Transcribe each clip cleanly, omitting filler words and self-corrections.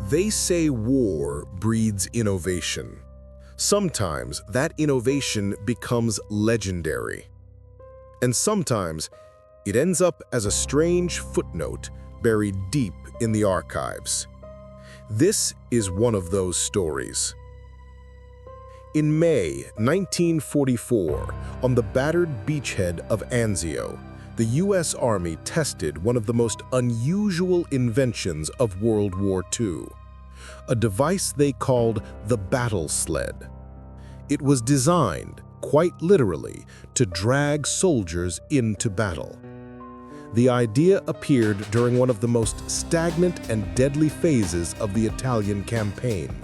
They say war breeds innovation. Sometimes that innovation becomes legendary. And sometimes it ends up as a strange footnote buried deep in the archives. This is one of those stories. In May 1944, on the battered beachhead of Anzio, the U.S. Army tested one of the most unusual inventions of World War II, a device they called the Battle Sled. It was designed, quite literally, to drag soldiers into battle. The idea appeared during one of the most stagnant and deadly phases of the Italian campaign.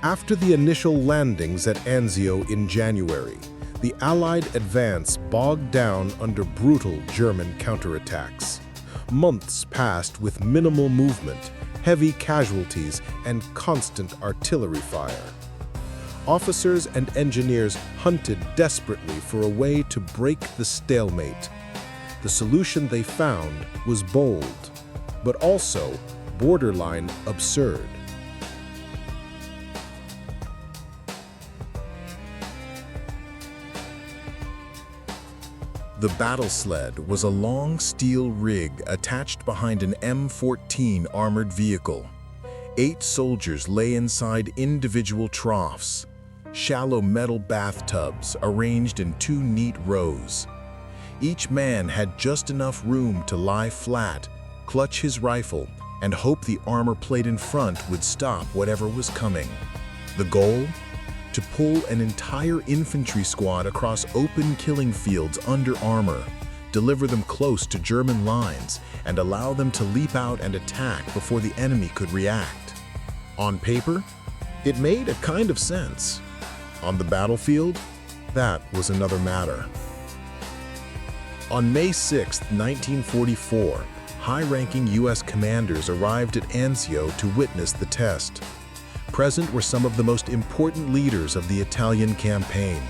After the initial landings at Anzio in January, the Allied advance bogged down under brutal German counterattacks. Months passed with minimal movement, heavy casualties, and constant artillery fire. Officers and engineers hunted desperately for a way to break the stalemate. The solution they found was bold, but also borderline absurd. The battle sled was a long steel rig attached behind an M14 armored vehicle. 8 soldiers lay inside individual troughs, shallow metal bathtubs arranged in 2 neat rows. Each man had just enough room to lie flat, clutch his rifle, and hope the armor plate in front would stop whatever was coming. The goal? To pull an entire infantry squad across open killing fields under armor, deliver them close to German lines, and allow them to leap out and attack before the enemy could react. On paper, it made a kind of sense. On the battlefield, that was another matter. On May 6, 1944, high-ranking U.S. commanders arrived at Anzio to witness the test. Present were some of the most important leaders of the Italian campaign.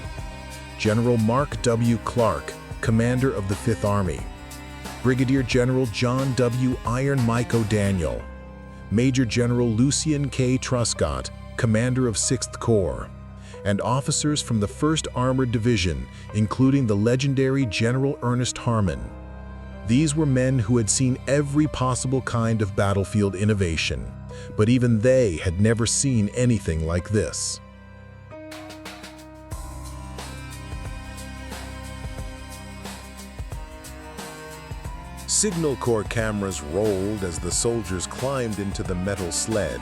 General Mark W. Clark, commander of the Fifth Army. Brigadier General John W. Iron Mike O'Daniel. Major General Lucien K. Truscott, commander of 6th Corps. And officers from the 1st Armored Division, including the legendary General Ernest Harmon. These were men who had seen every possible kind of battlefield innovation, but even they had never seen anything like this. Signal Corps cameras rolled as the soldiers climbed into the metal sled.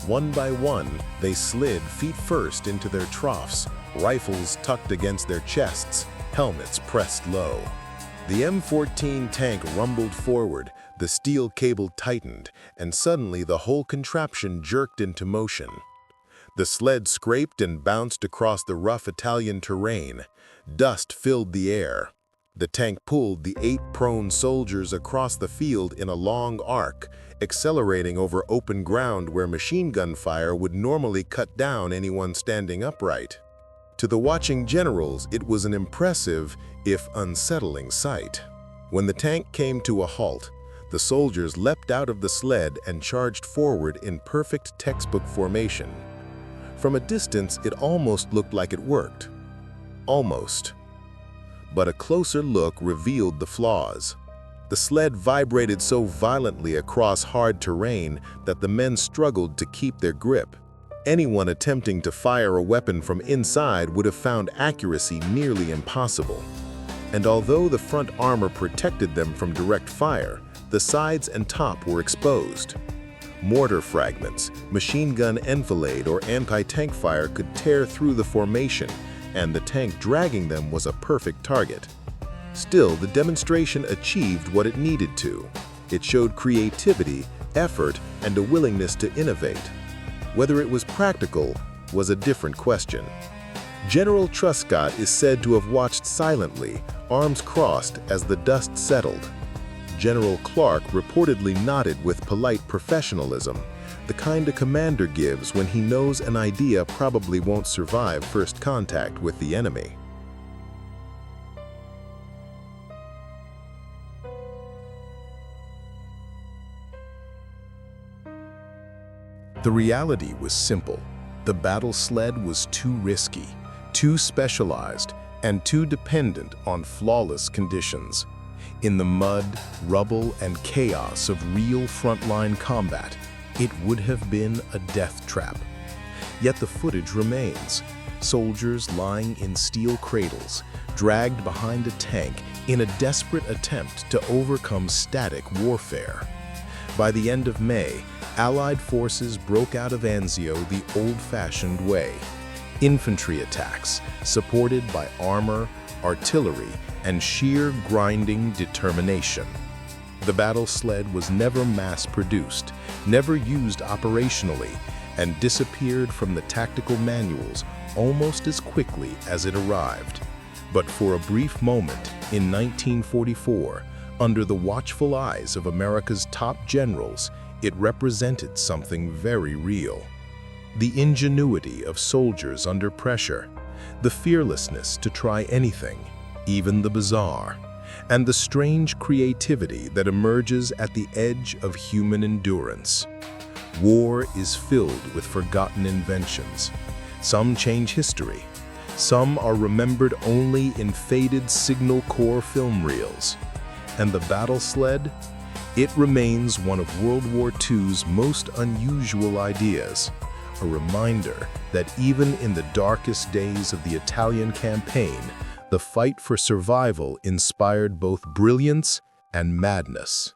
One by one, they slid feet first into their troughs, rifles tucked against their chests, helmets pressed low. The M14 tank rumbled forward, the steel cable tightened, and suddenly the whole contraption jerked into motion. The sled scraped and bounced across the rough Italian terrain. Dust filled the air. The tank pulled the 8 prone soldiers across the field in a long arc, accelerating over open ground where machine gun fire would normally cut down anyone standing upright. To the watching generals, it was an impressive, if unsettling, sight. When the tank came to a halt, the soldiers leapt out of the sled and charged forward in perfect textbook formation. From a distance, it almost looked like it worked. Almost. But a closer look revealed the flaws. The sled vibrated so violently across hard terrain that the men struggled to keep their grip. Anyone attempting to fire a weapon from inside would have found accuracy nearly impossible. And although the front armor protected them from direct fire, the sides and top were exposed. Mortar fragments, machine gun enfilade, or anti-tank fire could tear through the formation, and the tank dragging them was a perfect target. Still, the demonstration achieved what it needed to. It showed creativity, effort, and a willingness to innovate. Whether it was practical was a different question. General Truscott is said to have watched silently, arms crossed, as the dust settled. General Clark reportedly nodded with polite professionalism, the kind a commander gives when he knows an idea probably won't survive first contact with the enemy. The reality was simple. The battle sled was too risky, too specialized, and too dependent on flawless conditions. In the mud, rubble, and chaos of real frontline combat, it would have been a death trap. Yet the footage remains. Soldiers lying in steel cradles, dragged behind a tank in a desperate attempt to overcome static warfare. By the end of May, Allied forces broke out of Anzio the old-fashioned way. Infantry attacks, supported by armor, artillery, and sheer grinding determination. The battle sled was never mass-produced, never used operationally, and disappeared from the tactical manuals almost as quickly as it arrived. But for a brief moment in 1944, under the watchful eyes of America's top generals, it represented something very real. The ingenuity of soldiers under pressure, the fearlessness to try anything, even the bizarre, and the strange creativity that emerges at the edge of human endurance. War is filled with forgotten inventions. Some change history. Some are remembered only in faded Signal Corps film reels. And the battle sled? It remains one of World War II's most unusual ideas, a reminder that even in the darkest days of the Italian campaign, the fight for survival inspired both brilliance and madness.